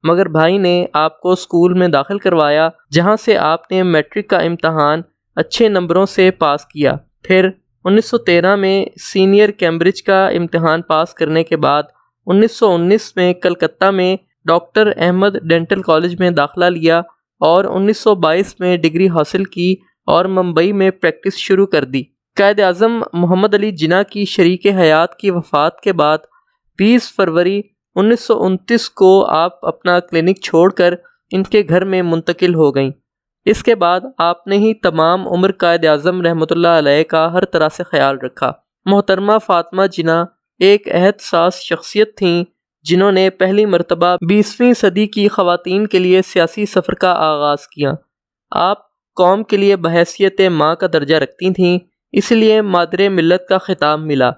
मगर भाई ने आपको स्कूल में दाखिल करवाया जहां से आपने मैट्रिक का इम्तहान अच्छे नंबरों से पास किया। फिर 1913 में सीनियर कैम्ब्रिज का इम्तहान पास करने के बाद 1919 में कलकत्ता में डॉक्टर अहमद डेंटल कॉलेज में दाखिला लिया और 1922 में डिग्री हासिल की और मुंबई में प्रैक्टिस शुरू कर दी। कायद आज़म मोहम्मद अली जिन्ना की शरीक हयात की वफ़ात के बाद 20 फरवरी 1929 को आप अपना क्लिनिक छोड़कर इनके घर में मुंतकिल हो गईं। इसके बाद आपने ही तमाम उम्र कायद आज़म रहमतुल्लाह अलैह का हर तरह से ख्याल रखा। मोहतरमा फ़ातिमा जिन्ना एक एहतसास शख्सियत थीं जिन्होंने पहली मरतबा 20वीं सदी की ख़वातीन के लिए सियासी सफ़र का आगाज़ किया। आप कौम के लिए बहैसियत माँ का दर्जा रखती थीं, इसलिए मादरे मिल्लत का खिताब मिला।